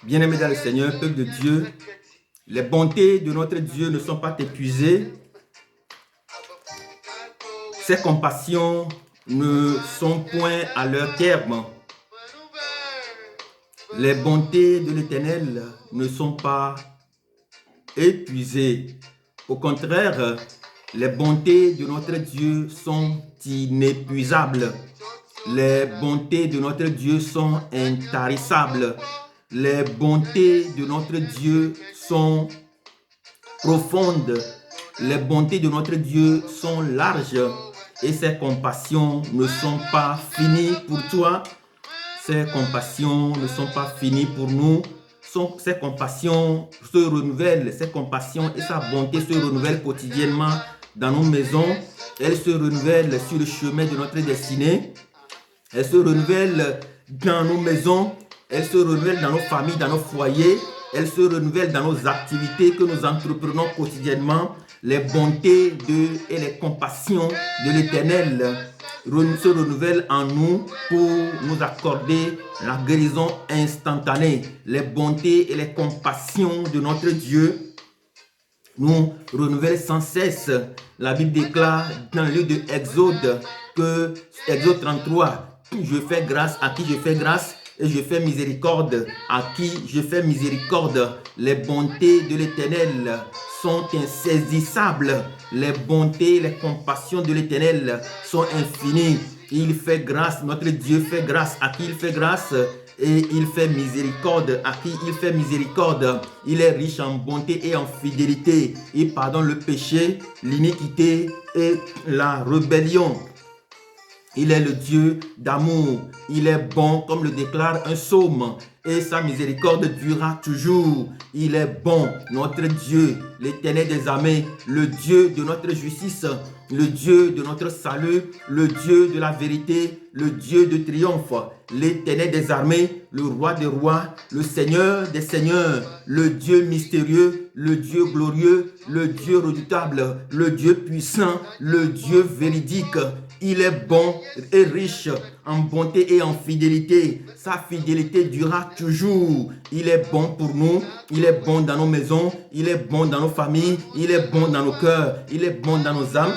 Bien-aimés dans le Seigneur, peuple de Dieu, les bontés de notre Dieu ne sont pas épuisées. Ses compassions ne sont point à leur terme. Les bontés de l'Éternel ne sont pas épuisées. Au contraire, les bontés de notre Dieu sont inépuisables. Les bontés de notre Dieu sont intarissables. Les bontés de notre Dieu sont profondes. Les bontés de notre Dieu sont larges. Et ses compassions ne sont pas finies pour toi. Ses compassions ne sont pas finies pour nous. Ses compassions se renouvellent. Ses compassions et sa bonté se renouvellent quotidiennement dans nos maisons. Elles se renouvellent sur le chemin de notre destinée. Elles se renouvellent dans nos maisons. Elles se renouvellent dans nos familles, dans nos foyers. Elles se renouvellent dans nos activités que nous entreprenons quotidiennement. Les bontés et les compassions de l'Éternel se renouvellent en nous pour nous accorder la guérison instantanée. Les bontés et les compassions de notre Dieu nous renouvellent sans cesse. La Bible déclare dans le livre de Exode que Exode 33, je fais grâce à qui je fais grâce et je fais miséricorde à qui je fais miséricorde. Les bontés de l'Éternel sont insaisissables. Les bontés, les compassions de l'Éternel sont infinies. Il fait grâce, notre Dieu fait grâce à qui il fait grâce et il fait miséricorde à qui il fait miséricorde. Il est riche en bonté et en fidélité. Il pardonne le péché, l'iniquité et la rébellion. Il est le Dieu d'amour. Il est bon, comme le déclare un psaume. Et sa miséricorde durera toujours. Il est bon, notre Dieu, l'Éternel des armées, le Dieu de notre justice, le Dieu de notre salut, le Dieu de la vérité, le Dieu de triomphe, l'Éternel des armées, le Roi des rois, le Seigneur des seigneurs, le Dieu mystérieux, le Dieu glorieux, le Dieu redoutable, le Dieu puissant, le Dieu véridique. Il est bon et riche en bonté et en fidélité. Sa fidélité durera toujours. Il est bon pour nous. Il est bon dans nos maisons. Il est bon dans nos familles. Il est bon dans nos cœurs. Il est bon dans nos âmes.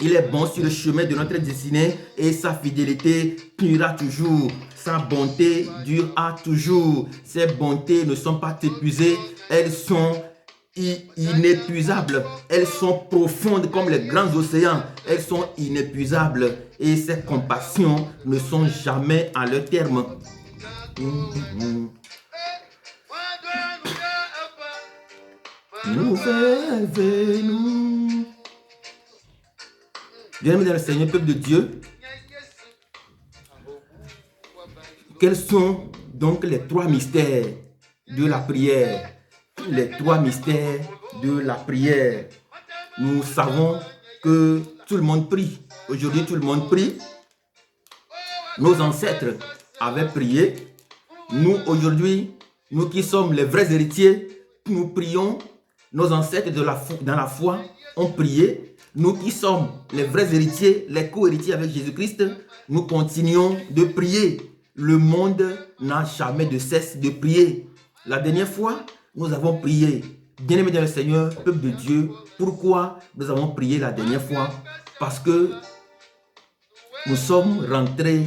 Il est bon sur le chemin de notre destinée et sa fidélité durera toujours. Sa bonté durera toujours. Ses bontés ne sont pas épuisées. Elles sont inépuisables. Elles sont profondes comme les grands océans. Elles sont inépuisables et ses compassions ne sont jamais à leur terme. Nous nous. Bien-aimés dans le Seigneur, peuple de Dieu, quels sont donc les trois mystères de la prière? Les trois mystères de la prière. Nous savons que tout le monde prie. Aujourd'hui, tout le monde prie. Nos ancêtres avaient prié. Nous, aujourd'hui, nous qui sommes les vrais héritiers, nous prions. Nos ancêtres dans la foi ont prié. Nous qui sommes les vrais héritiers, les co-héritiers avec Jésus-Christ, nous continuons de prier. Le monde n'a jamais de cesse de prier. La dernière fois, nous avons prié. Bien-aimés dans le Seigneur, peuple de Dieu, pourquoi nous avons prié la dernière fois? Parce que nous sommes rentrés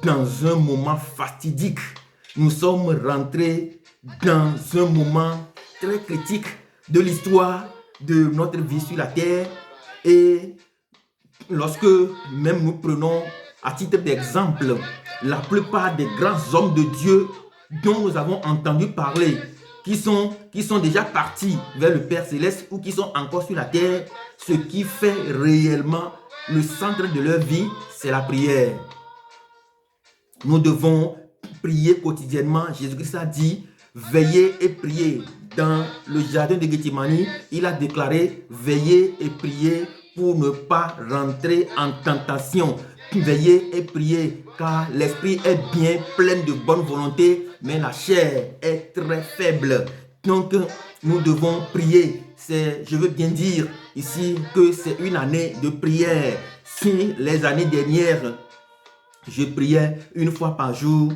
dans un moment fatidique. Nous sommes rentrés dans un moment très critique de l'histoire de notre vie sur la terre. Et lorsque même nous prenons à titre d'exemple la plupart des grands hommes de Dieu dont nous avons entendu parler, qui sont déjà partis vers le Père Céleste ou qui sont encore sur la terre, ce qui fait réellement le centre de leur vie, c'est la prière. Nous devons prier quotidiennement. Jésus-Christ a dit, veillez et priez. Dans le jardin de Gethsémani, il a déclaré, veillez et priez pour ne pas rentrer en tentation. Veillez et priez, car l'esprit est bien plein de bonne volonté, mais la chair est très faible. Donc, nous devons prier. Je veux bien dire ici que c'est une année de prière. Si les années dernières, je priais une fois par jour,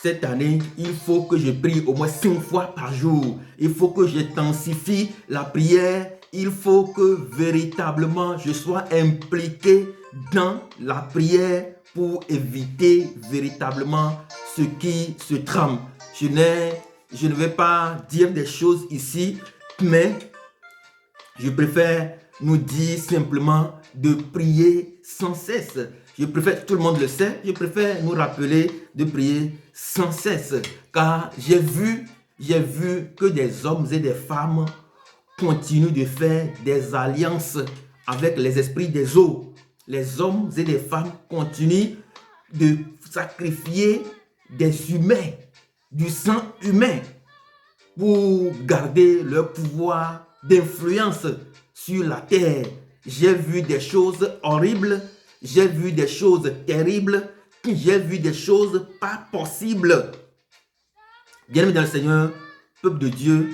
cette année, il faut que je prie au moins 5 fois par jour. Il faut que j'intensifie la prière. Il faut que véritablement je sois impliqué dans la prière pour éviter véritablement ce qui se trame. Je ne vais pas dire des choses ici, mais je préfère nous dire simplement de prier sans cesse. Je préfère, tout le monde le sait, je préfère nous rappeler de prier sans cesse. Car j'ai vu que des hommes et des femmes continuent de faire des alliances avec les esprits des eaux. Les hommes et les femmes continuent de sacrifier des humains, du sang humain, pour garder leur pouvoir d'influence sur la terre. J'ai vu des choses horribles, j'ai vu des choses terribles, j'ai vu des choses pas possibles. Bien-aimé dans le Seigneur, peuple de Dieu,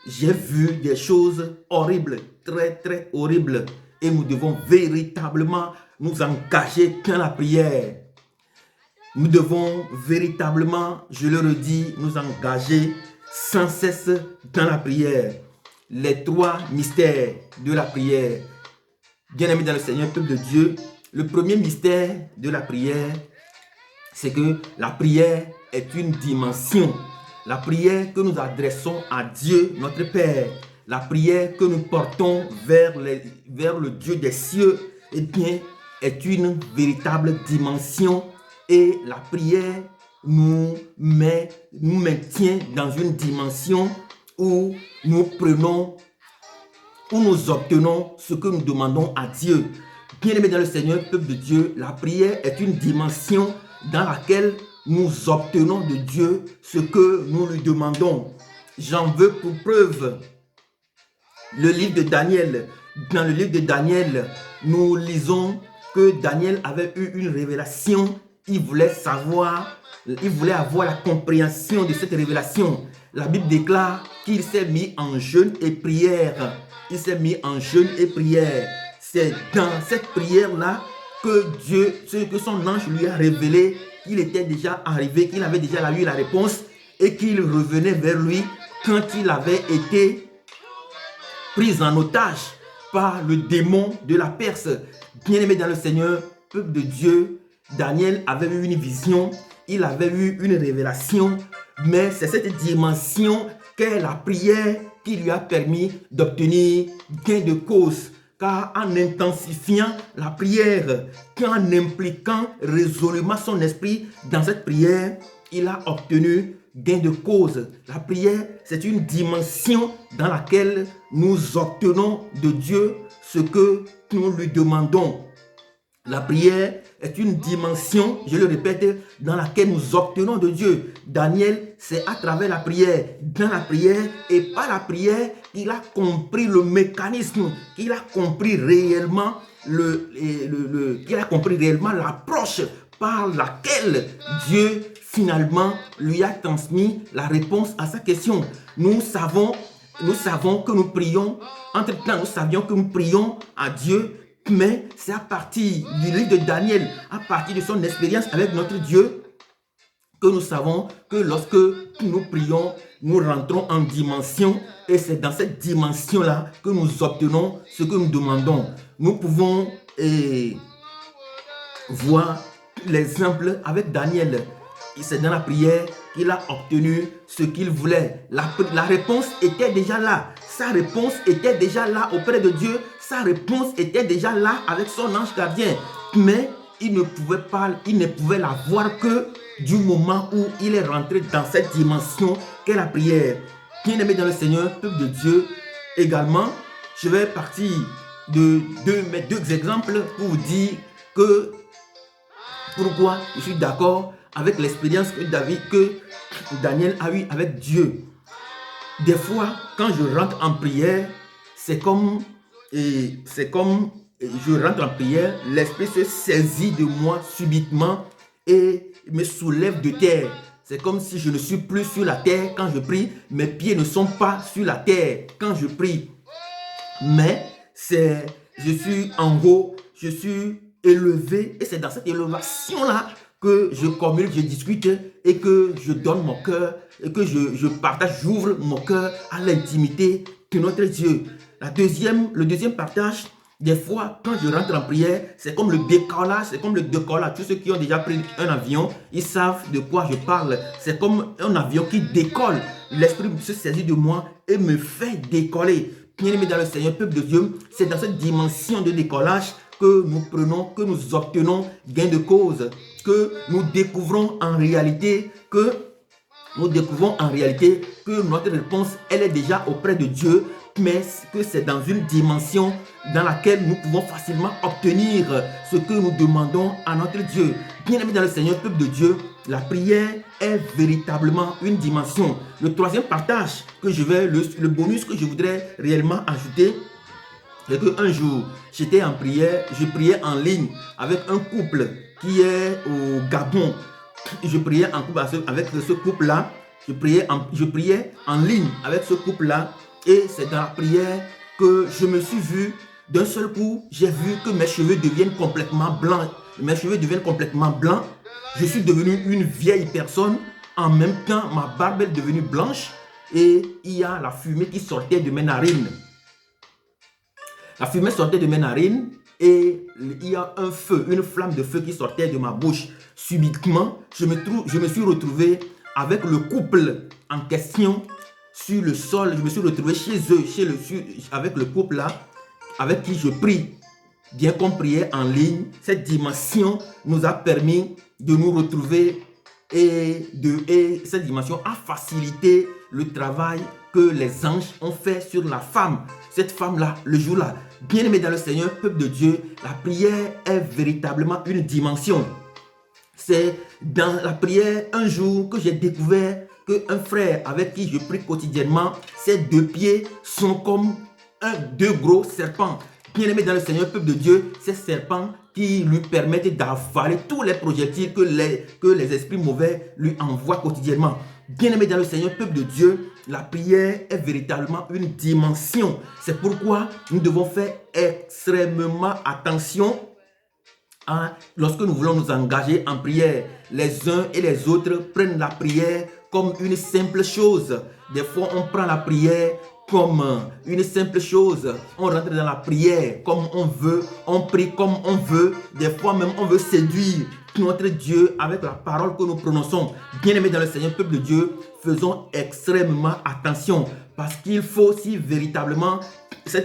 j'ai vu des choses horribles, très très horribles. Et nous devons véritablement nous engager dans la prière. Nous devons véritablement, je le redis, nous engager sans cesse dans la prière. Les 3 mystères de la prière. Bien-aimé dans le Seigneur, peuple de Dieu, le premier mystère de la prière, c'est que la prière est une dimension. La prière que nous adressons à Dieu, notre Père, la prière que nous portons vers le Dieu des cieux, eh bien, est une véritable dimension. Et la prière nous maintient dans une dimension où nous prenons, où nous obtenons ce que nous demandons à Dieu. Bien-aimé dans le Seigneur, peuple de Dieu, la prière est une dimension dans laquelle nous obtenons de Dieu ce que nous lui demandons. J'en veux pour preuve le livre de Daniel. Dans le livre de Daniel, nous lisons que Daniel avait eu une révélation. Il voulait savoir, il voulait avoir la compréhension de cette révélation. La Bible déclare qu'il s'est mis en jeûne et prière. Il s'est mis en jeûne et prière. C'est dans cette prière-là que Dieu, que son ange lui a révélé qu'il était déjà arrivé, qu'il avait déjà eu la réponse et qu'il revenait vers lui quand il avait été pris en otage par le démon de la Perse. Bien-aimé dans le Seigneur, peuple de Dieu, Daniel avait eu une vision, il avait eu une révélation, mais c'est cette dimension qu'est la prière qui lui a permis d'obtenir gain de cause. Car en intensifiant la prière, en impliquant résolument son esprit dans cette prière, il a obtenu gain de cause. La prière, c'est une dimension dans laquelle nous obtenons de Dieu ce que nous lui demandons. La prière est une dimension, je le répète, dans laquelle nous obtenons de Dieu. Daniel, c'est à travers la prière, dans la prière et par la prière, qu'il a compris le mécanisme, qu'il a compris réellement l'approche par laquelle Dieu finalement lui a transmis la réponse à sa question. Nous savons que nous prions, entre-temps nous savions que nous prions à Dieu, mais c'est à partir du livre de Daniel, à partir de son expérience avec notre Dieu, que nous savons que lorsque nous prions, nous rentrons en dimension et c'est dans cette dimension-là que nous obtenons ce que nous demandons. Nous pouvons voir l'exemple avec Daniel. C'est dans la prière qu'il a obtenu ce qu'il voulait. La réponse était déjà là. Sa réponse était déjà là auprès de Dieu. Sa réponse était déjà là avec son ange gardien. Mais il ne pouvait la voir que du moment où il est rentré dans cette dimension qu'est la prière. Bien-aimé dans le Seigneur, peuple de Dieu, également, je vais partir de mes 2 exemples pour vous dire que pourquoi je suis d'accord avec l'expérience que Daniel a eue avec Dieu. Des fois, quand je rentre en prière, c'est comme je rentre en prière, l'esprit se saisit de moi subitement et me soulève de terre. C'est comme si je ne suis plus sur la terre quand je prie. Mes pieds ne sont pas sur la terre quand je prie. Mais je suis en haut, je suis élevé et c'est dans cette élévation-là que je communique, je discute et que je donne mon cœur et que je partage, j'ouvre mon cœur à l'intimité de notre Dieu. Le deuxième partage, des fois, quand je rentre en prière, c'est comme le décollage, Tous ceux qui ont déjà pris un avion, ils savent de quoi je parle. C'est comme un avion qui décolle. L'Esprit se saisit de moi et me fait décoller. Bien-aimé dans le Seigneur, peuple de Dieu, c'est dans cette dimension de décollage que nous prenons, que nous obtenons gain de cause, que nous découvrons en réalité que notre réponse, elle est déjà auprès de Dieu, mais que c'est dans une dimension dans laquelle nous pouvons facilement obtenir ce que nous demandons à notre Dieu. Bien-aimé dans le Seigneur, peuple de Dieu, la prière est véritablement une dimension. Le troisième partage le bonus que je voudrais réellement ajouter, c'est qu'un jour, j'étais en prière, je priais en ligne avec un couple qui est au Gabon. Je priais en couple avec ce couple-là. Je priais en ligne avec ce couple-là. Et c'est dans la prière que je me suis vu, d'un seul coup, j'ai vu que mes cheveux deviennent complètement blancs. Je suis devenu une vieille personne. En même temps, ma barbe est devenue blanche. Et il y a la fumée qui sortait de mes narines. La fumée sortait de mes narines et il y a un feu, une flamme de feu qui sortait de ma bouche. Subitement, je me suis retrouvé avec le couple en question sur le sol. Je me suis retrouvé chez eux, avec le couple là, avec qui je prie. Bien qu'on priait en ligne, cette dimension nous a permis de nous retrouver et cette dimension a facilité le travail que les anges ont fait sur la femme. Cette femme-là, le jour-là, bien-aimé dans le Seigneur, peuple de Dieu, la prière est véritablement une dimension. C'est dans la prière un jour que j'ai découvert qu'un frère avec qui je prie quotidiennement, ses deux pieds sont comme deux gros serpents. Bien-aimé dans le Seigneur, peuple de Dieu, ces serpents qui lui permettent d'avaler tous les projectiles que les esprits mauvais lui envoient quotidiennement. Bien-aimé dans le Seigneur, peuple de Dieu, la prière est véritablement une dimension. C'est pourquoi nous devons faire extrêmement attention lorsque nous voulons nous engager en prière. Les uns et les autres prennent la prière comme une simple chose. Des fois, on prend la prière comme une simple chose. On rentre dans la prière comme on veut, on prie comme on veut. Des fois même, on veut séduire notre Dieu avec la parole que nous prononçons. Bien-aimés dans le Seigneur, peuple de Dieu, faisons extrêmement attention parce qu'il faut, si véritablement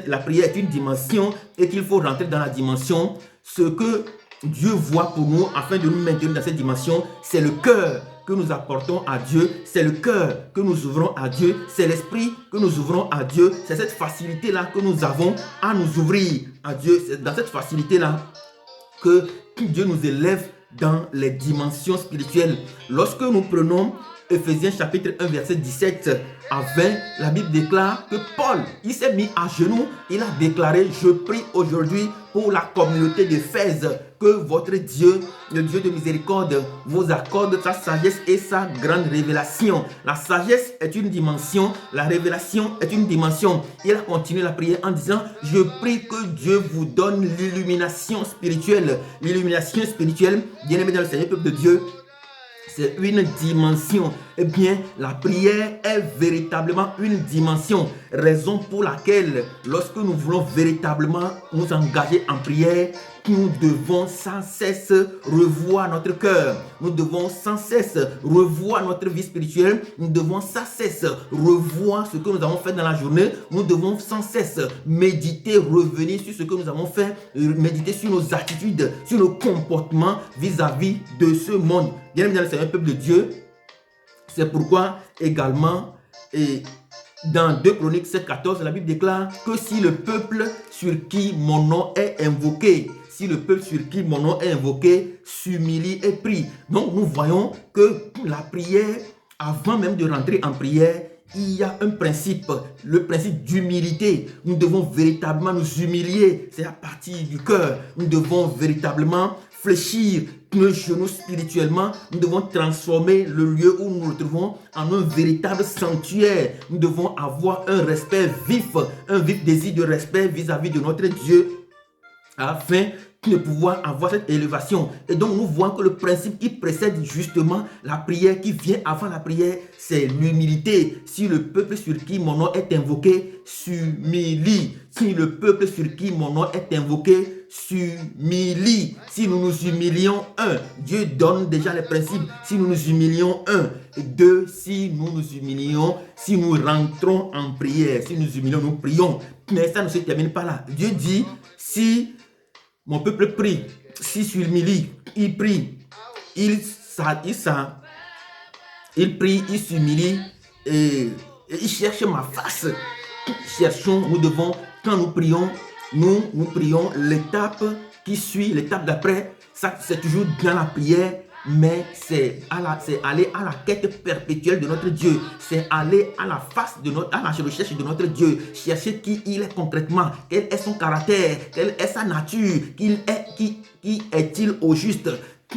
la prière est une dimension et qu'il faut rentrer dans la dimension, ce que Dieu voit pour nous afin de nous maintenir dans cette dimension, c'est le cœur que nous apportons à Dieu, c'est le cœur que nous ouvrons à Dieu, c'est l'esprit que nous ouvrons à Dieu, c'est cette facilité-là que nous avons à nous ouvrir à Dieu, c'est dans cette facilité-là que Dieu nous élève dans les dimensions spirituelles. Lorsque nous prenons Ephésiens chapitre 1 verset 17 à 20, la Bible déclare que Paul, il s'est mis à genoux, il a déclaré: je prie aujourd'hui pour la communauté d'Éphèse, que votre Dieu, le Dieu de miséricorde, vous accorde sa sagesse et sa grande révélation. La sagesse est une dimension, la révélation est une dimension. Il a continué la prière en disant: je prie que Dieu vous donne l'illumination spirituelle. L'illumination spirituelle, bien-aimé dans le Seigneur, peuple de Dieu, c'est une dimension. Eh bien, la prière est véritablement une dimension. Raison pour laquelle, lorsque nous voulons véritablement nous engager en prière, nous devons sans cesse revoir notre cœur. Nous devons sans cesse revoir notre vie spirituelle. Nous devons sans cesse revoir ce que nous avons fait dans la journée. Nous devons sans cesse méditer, revenir sur ce que nous avons fait, méditer sur nos attitudes, sur nos comportements vis-à-vis de ce monde. Bien évidemment, c'est un peuple de Dieu. C'est pourquoi également, dans 2 Chroniques 7,14, la Bible déclare que si le peuple sur qui mon nom est invoqué, s'humilie et prie. Donc nous voyons que la prière, avant même de rentrer en prière, il y a un principe, le principe d'humilité. Nous devons véritablement nous humilier. C'est à partir du cœur. Nous devons véritablement fléchir nos genoux spirituellement. Nous devons transformer le lieu où nous nous retrouvons en un véritable sanctuaire. Nous devons avoir un respect vif, un vif désir de respect vis-à-vis de notre Dieu, afin de pouvoir avoir cette élévation. Et donc, nous voyons que le principe qui précède justement la prière, qui vient avant la prière, c'est l'humilité. Si le peuple sur qui mon nom est invoqué s'humilie, si le peuple sur qui mon nom est invoqué s'humilie, si nous nous humilions, Dieu donne déjà les principes. Si nous nous humilions, deux, si nous nous humilions, si nous rentrons en prière, si nous humilions, nous prions. Mais ça ne se termine pas là. Dieu dit, si mon peuple prie, s'il s'humilie, il prie, il prie, il s'humilie et il cherche ma face. Cherchons, nous devons, quand nous prions, nous prions l'étape qui suit, l'étape d'après, ça c'est toujours dans la prière, mais c'est aller à la quête perpétuelle de notre Dieu. C'est aller à la face de à la recherche de notre Dieu. Chercher qui il est concrètement, quel est son caractère, quelle est sa nature, qui est-il au juste.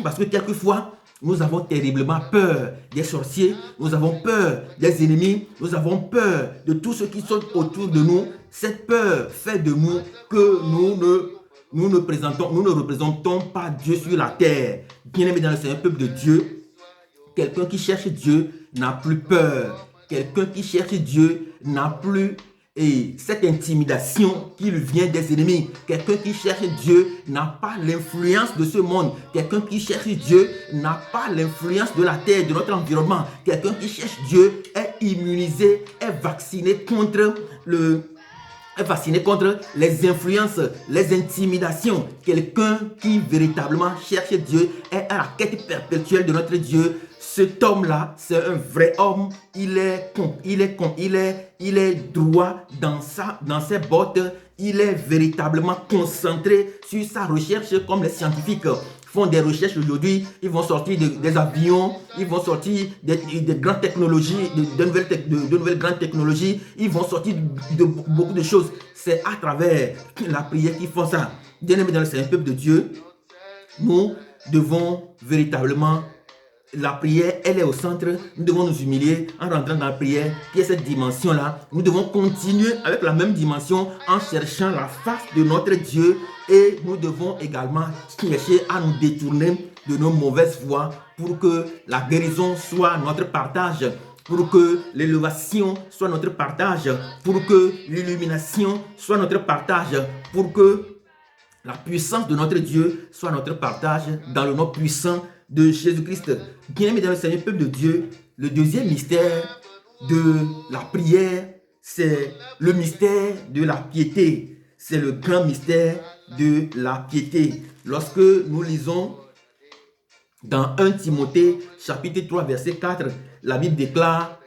Parce que quelquefois, nous avons terriblement peur des sorciers, nous avons peur des ennemis, nous avons peur de tous ceux qui sont autour de nous. Cette peur fait de nous que nous ne représentons pas Dieu sur la terre. Bien-aimé dans le Seigneur, peuple de Dieu, quelqu'un qui cherche Dieu n'a plus peur. Quelqu'un qui cherche Dieu n'a plus cette intimidation qui lui vient des ennemis. Quelqu'un qui cherche Dieu n'a pas l'influence de ce monde. Quelqu'un qui cherche Dieu n'a pas l'influence de la terre, de notre environnement. Quelqu'un qui cherche Dieu est immunisé, est vacciné contre les influences, les intimidations. Quelqu'un qui véritablement cherche Dieu est à la quête perpétuelle de notre Dieu. Cet homme-là, c'est un vrai homme. Il est droit dans ses bottes. Il est véritablement concentré sur sa recherche, comme les scientifiques font des recherches aujourd'hui. Ils vont sortir des avions, ils vont sortir des grandes technologies, de nouvelles grandes technologies. Ils vont sortir de beaucoup de choses. C'est à travers la prière qu'ils font ça. Bien-aimés dans le Seigneur, peuple de Dieu, nous devons véritablement, la prière, elle est au centre. Nous devons nous humilier en rentrant dans la prière, qui est cette dimension-là. Nous devons continuer avec la même dimension en cherchant la face de notre Dieu. Et nous devons également chercher à nous détourner de nos mauvaises voies pour que la guérison soit notre partage, pour que l'élévation soit notre partage, pour que l'illumination soit notre partage, pour que la puissance de notre Dieu soit notre partage dans le nom puissant de Jésus-Christ. Bien-aimé dans le Seigneur, peuple de Dieu, le deuxième mystère de la prière, c'est le mystère de la piété. C'est le grand mystère de la piété. Lorsque nous lisons dans 1 Timothée, chapitre 3, verset 4, la Bible déclare,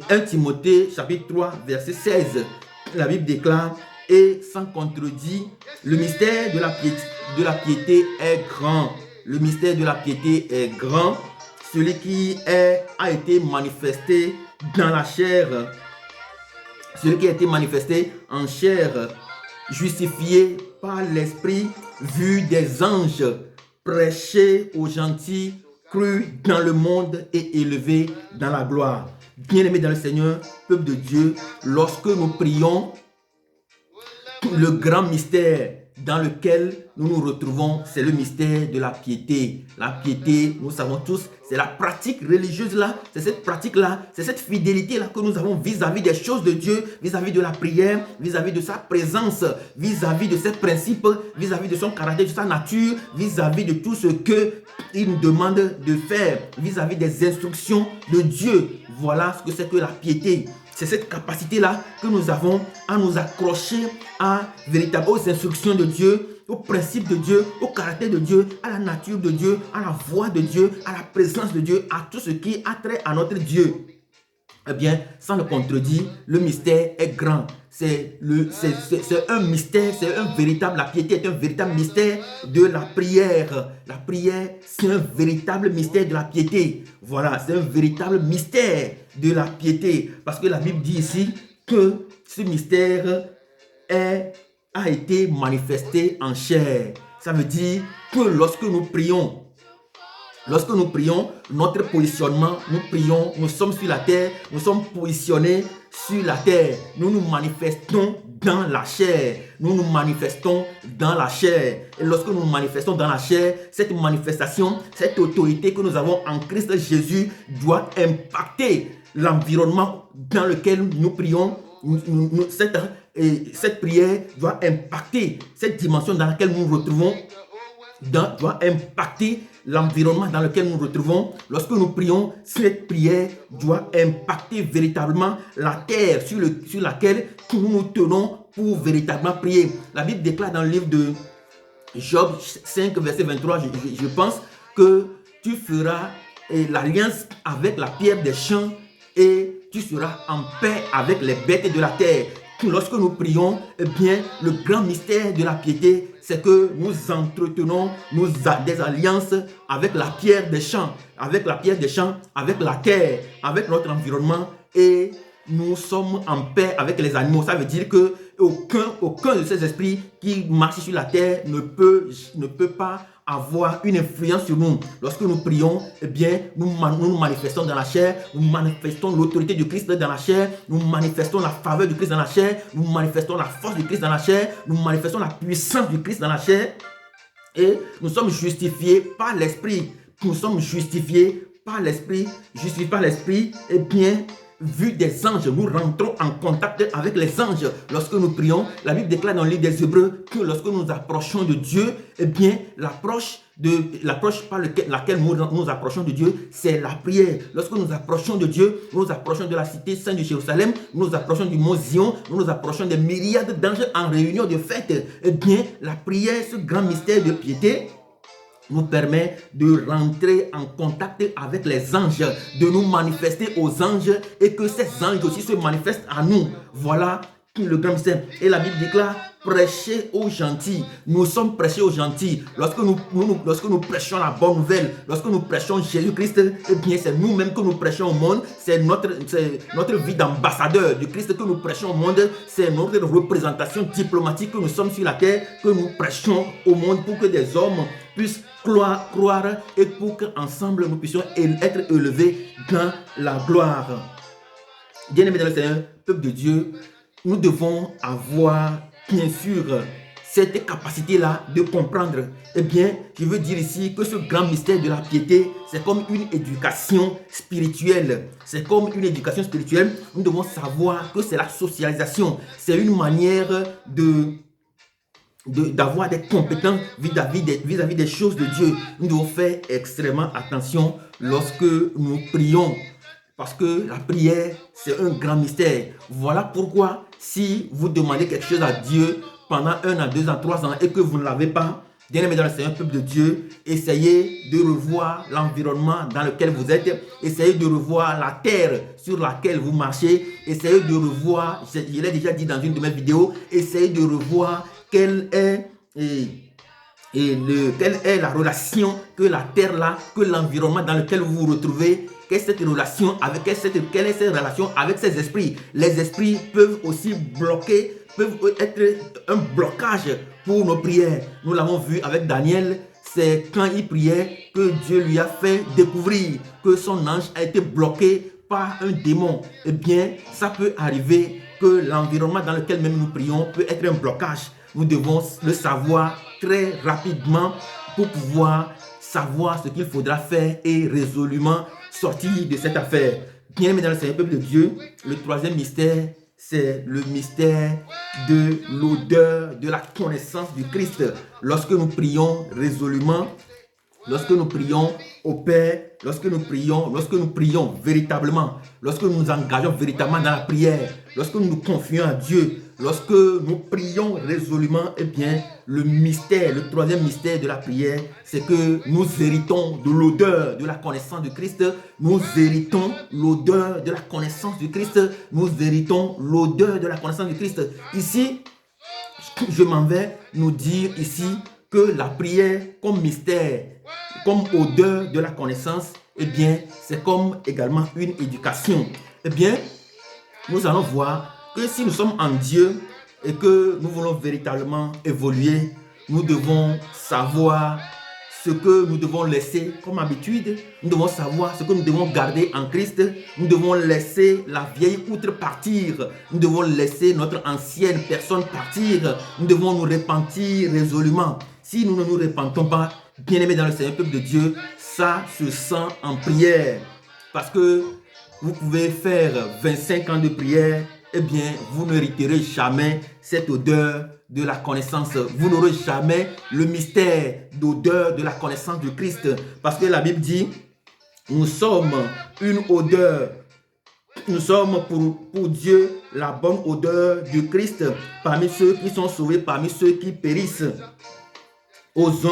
1 Timothée, chapitre 3, verset 16, la Bible déclare, et sans contredit, le mystère de la piété est grand. Le mystère de la piété est grand. Celui qui a été manifesté dans la chair, celui qui a été manifesté en chair, justifié par l'Esprit, vu des anges, prêché aux gentils, cru dans le monde et élevé dans la gloire. Bien-aimés dans le Seigneur, peuple de Dieu, lorsque nous prions, le grand mystère dans lequel nous nous retrouvons, c'est le mystère de la piété. La piété, nous savons tous, c'est la pratique religieuse là, c'est cette pratique là, c'est cette fidélité là que nous avons vis-à-vis des choses de Dieu, vis-à-vis de la prière, vis-à-vis de sa présence, vis-à-vis de ses principes, vis-à-vis de son caractère, de sa nature, vis-à-vis de tout ce qu'il nous demande de faire, vis-à-vis des instructions de Dieu. Voilà ce que c'est que la piété. C'est cette capacité-là que nous avons à nous accrocher aux instructions de Dieu, aux principes de Dieu, au caractère de Dieu, à la nature de Dieu, à la voix de Dieu, à la présence de Dieu, à tout ce qui a trait à notre Dieu. Eh bien, sans le contredire, le mystère est grand. C'est un mystère, la piété est un véritable mystère de la prière. La prière, c'est un véritable mystère de la piété. Voilà, c'est un véritable mystère de la piété. Parce que la Bible dit ici que ce mystère a été manifesté en chair. Ça veut dire que lorsque nous prions, Lorsque nous prions, notre positionnement, nous prions, nous sommes sur la terre, nous sommes positionnés sur la terre. Nous nous manifestons dans la chair. Nous nous manifestons dans la chair. Et lorsque nous nous manifestons dans la chair, cette manifestation, cette autorité que nous avons en Christ Jésus doit impacter l'environnement dans lequel nous prions. Cette prière doit impacter cette dimension dans laquelle nous nous retrouvons, doit impacter l'environnement dans lequel nous nous retrouvons. Lorsque nous prions, cette prière doit impacter véritablement la terre sur laquelle nous nous tenons pour véritablement prier. La Bible déclare dans le livre de Job 5, verset 23, je pense que tu feras l'alliance avec la pierre des champs et tu seras en paix avec les bêtes de la terre. Lorsque nous prions, eh bien, le grand mystère de la piété, c'est que nous entretenons des alliances avec la pierre des champs, avec la terre, avec notre environnement, et nous sommes en paix avec les animaux. Ça veut dire que aucun de ces esprits qui marchent sur la terre ne peut pas avoir une influence sur nous. Lorsque nous prions, eh bien, nous nous manifestons dans la chair, nous manifestons l'autorité du Christ dans la chair, nous manifestons la faveur du Christ dans la chair, nous manifestons la force du Christ dans la chair, nous manifestons la puissance du Christ dans la chair, et nous sommes justifiés par l'Esprit. Nous sommes justifiés par l'Esprit, eh bien, vu des anges, nous rentrons en contact avec les anges. Lorsque nous prions, la Bible déclare dans le livre des Hébreux que lorsque nous approchons de Dieu, eh bien, l'approche par laquelle nous approchons de Dieu, c'est la prière. Lorsque nous approchons de Dieu, nous approchons de la cité sainte de Jérusalem, nous approchons du mont Zion, nous approchons des myriades d'anges en réunion de fête. Eh bien, la prière, ce grand mystère de piété, nous permet de rentrer en contact avec les anges, de nous manifester aux anges et que ces anges aussi se manifestent à nous. Voilà le grand mystère. Et la Bible déclare prêcher aux gentils. Nous sommes prêchés aux gentils. Lorsque nous prêchons la bonne nouvelle, lorsque nous prêchons Jésus-Christ, eh bien c'est nous-mêmes que nous prêchons au monde. C'est notre vie d'ambassadeur du Christ que nous prêchons au monde. C'est notre représentation diplomatique que nous sommes sur la terre, que nous prêchons au monde pour que des hommes puissent croire et pour qu'ensemble nous puissions être élevés dans la gloire. Bien-aimés dans le Seigneur, peuple de Dieu, nous devons avoir bien sûr cette capacité-là de comprendre. Eh bien, je veux dire ici que ce grand mystère de la piété, c'est comme une éducation spirituelle. C'est comme une éducation spirituelle. Nous devons savoir que c'est la socialisation. C'est une manière d'avoir des compétences vis-à-vis des choses de Dieu. Nous devons faire extrêmement attention lorsque nous prions. Parce que la prière, c'est un grand mystère. Voilà pourquoi, si vous demandez quelque chose à Dieu pendant 1 an, 2 ans, 3 ans et que vous ne l'avez pas, bien-aimés dans le Seigneur, peuple de Dieu, essayez de revoir l'environnement dans lequel vous êtes. Essayez de revoir la terre sur laquelle vous marchez. Essayez de revoir, je l'ai déjà dit dans une de mes vidéos, essayez de revoir quelle est la relation que la terre là, que l'environnement dans lequel vous vous retrouvez, quelle est cette relation avec ces esprits. Les esprits peuvent aussi bloquer, peuvent être un blocage pour nos prières. Nous l'avons vu avec Daniel, c'est quand il priait que Dieu lui a fait découvrir que son ange a été bloqué par un démon. Eh bien, ça peut arriver que l'environnement dans lequel même nous prions peut être un blocage. Nous devons le savoir très rapidement pour pouvoir savoir ce qu'il faudra faire et résolument sortir de cette affaire. Bien, mais dans le Seigneur, peuple de Dieu, le troisième mystère, c'est le mystère de l'odeur, de la connaissance du Christ. Lorsque nous prions résolument, lorsque nous prions au Père, lorsque nous prions véritablement, lorsque nous nous engageons véritablement dans la prière, lorsque nous nous confions à Dieu, lorsque nous prions résolument, eh bien, le troisième mystère de la prière, c'est que nous héritons de l'odeur de la connaissance du Christ. Nous héritons l'odeur de la connaissance du Christ. Nous héritons l'odeur de la connaissance du Christ. Ici, je m'en vais nous dire ici que la prière comme mystère, comme odeur de la connaissance, eh bien, c'est comme également une éducation. Eh bien, nous allons voir que si nous sommes en Dieu et que nous voulons véritablement évoluer, nous devons savoir ce que nous devons laisser comme habitude. Nous devons savoir ce que nous devons garder en Christ. Nous devons laisser la vieille outre partir. Nous devons laisser notre ancienne personne partir. Nous devons nous repentir résolument. Si nous ne nous repentons pas, bien-aimés dans le Seigneur, peuple de Dieu, ça se sent en prière. Parce que vous pouvez faire 25 ans de prière, eh bien, vous n'hériterez jamais cette odeur de la connaissance. Vous n'aurez jamais le mystère d'odeur de la connaissance de Christ. Parce que la Bible dit, nous sommes une odeur. Nous sommes pour Dieu la bonne odeur du Christ parmi ceux qui sont sauvés, parmi ceux qui périssent. Aux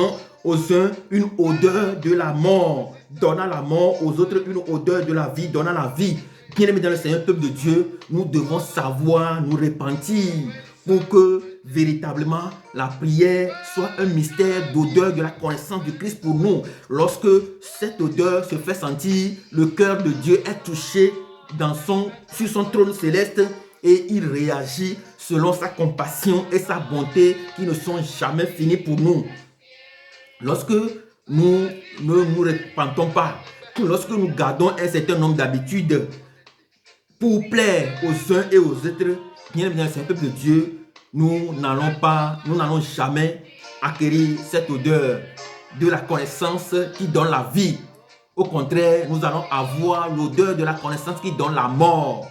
uns une odeur de la mort, donnant la mort, aux autres une odeur de la vie, donnant la vie. Bien-aimés dans le Seigneur, peuple de Dieu, nous devons savoir nous repentir pour que véritablement la prière soit un mystère d'odeur de la connaissance du Christ pour nous. Lorsque cette odeur se fait sentir, le cœur de Dieu est touché sur son trône céleste et il réagit selon sa compassion et sa bonté qui ne sont jamais finies pour nous. Lorsque nous ne nous repentons pas, lorsque nous gardons un certain nombre d'habitudes pour plaire aux uns et aux autres, bien dans le peuple de Dieu, nous n'allons jamais acquérir cette odeur de la connaissance qui donne la vie. Au contraire, nous allons avoir l'odeur de la connaissance qui donne la mort.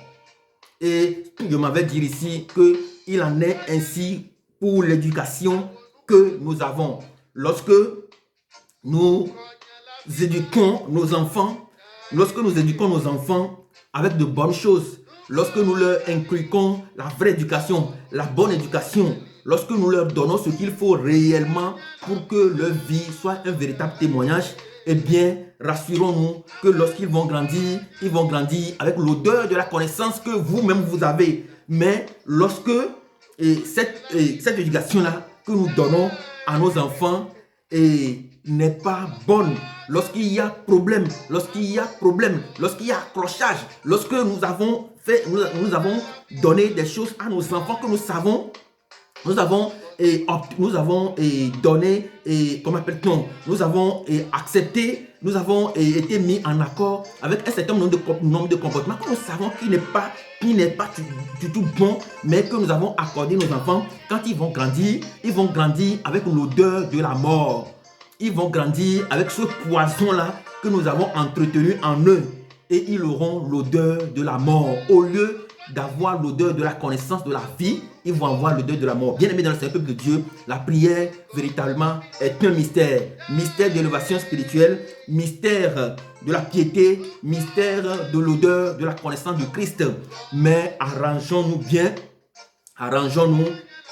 Et je m'avais dit ici qu'il en est ainsi pour l'éducation que nous avons. Lorsque nous éduquons nos enfants avec de bonnes choses, lorsque nous leur inculquons la vraie éducation, la bonne éducation, lorsque nous leur donnons ce qu'il faut réellement pour que leur vie soit un véritable témoignage, eh bien, rassurons-nous que lorsqu'ils vont grandir, ils vont grandir avec l'odeur de la connaissance que vous-même vous avez. Mais lorsque cette éducation-là que nous donnons à nos enfants n'est pas bonne, lorsqu'il y a problème, lorsqu'il y a accrochage, lorsque nous avons donné des choses à nos enfants que nous avons donné, nous avons accepté, nous avons été mis en accord avec un certain nombre de comportements que nous savons qui n'est pas du tout bon, mais que nous avons accordé nos enfants. Quand ils vont grandir avec l'odeur de la mort. Ils vont grandir avec ce poison-là que nous avons entretenu en eux. Et ils auront l'odeur de la mort. Au lieu d'avoir l'odeur de la connaissance de la vie, ils vont avoir l'odeur de la mort. Bien-aimés dans le Seigneur, peuple de Dieu, la prière, véritablement, est un mystère. Mystère d'élévation spirituelle, mystère de la piété, mystère de l'odeur de la connaissance du Christ. Mais arrangeons-nous bien,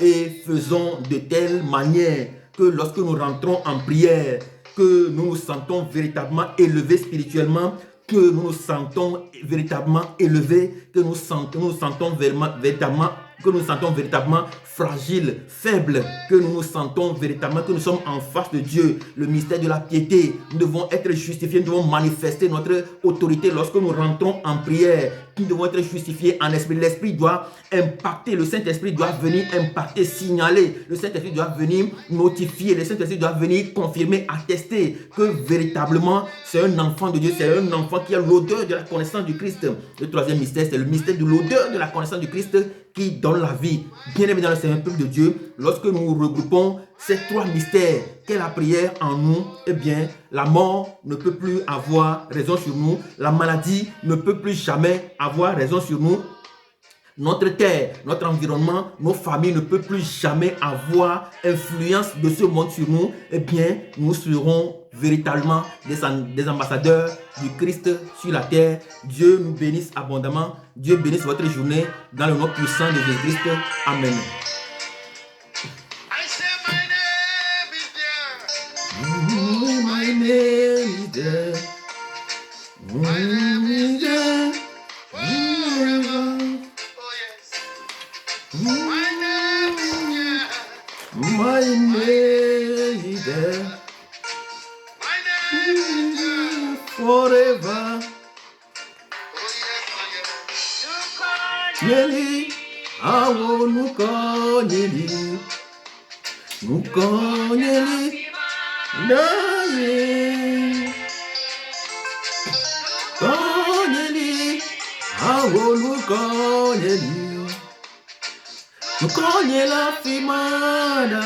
et faisons de telle manière que lorsque nous rentrons en prière, que nous nous sentons véritablement élevés spirituellement, que nous nous sentons véritablement élevés, que nous sentons véritablement fragiles, faibles, que nous nous sentons véritablement que nous sommes en face de Dieu. Le mystère de la piété, nous devons être justifiés, nous devons manifester notre autorité lorsque nous rentrons en prière. Nous devons être justifiés en esprit. L'esprit doit impacter, le Saint-Esprit doit venir impacter, signaler. Le Saint-Esprit doit venir notifier, le Saint-Esprit doit venir confirmer, attester que véritablement c'est un enfant de Dieu, c'est un enfant qui a l'odeur de la connaissance du Christ. Le troisième mystère, c'est le mystère de l'odeur de la connaissance du Christ qui donne la vie. Bien-aimés dans le Seigneur, peuple de Dieu, lorsque nous regroupons ces trois mystères qu'est la prière en nous, eh bien, la mort ne peut plus avoir raison sur nous, la maladie ne peut plus jamais avoir raison sur nous, notre terre, notre environnement, nos familles ne peuvent plus jamais avoir influence de ce monde sur nous, eh bien, nous serons véritablement des ambassadeurs du Christ sur la terre. Dieu nous bénisse abondamment. Dieu bénisse votre journée dans le nom puissant de Jésus-Christ. Amen. My name is there. My name is there. My name is there. Forever. Nyeli, awo nuko nyeli, Naye, Konyeli, Awolu Konyeli, Konyela Fimana,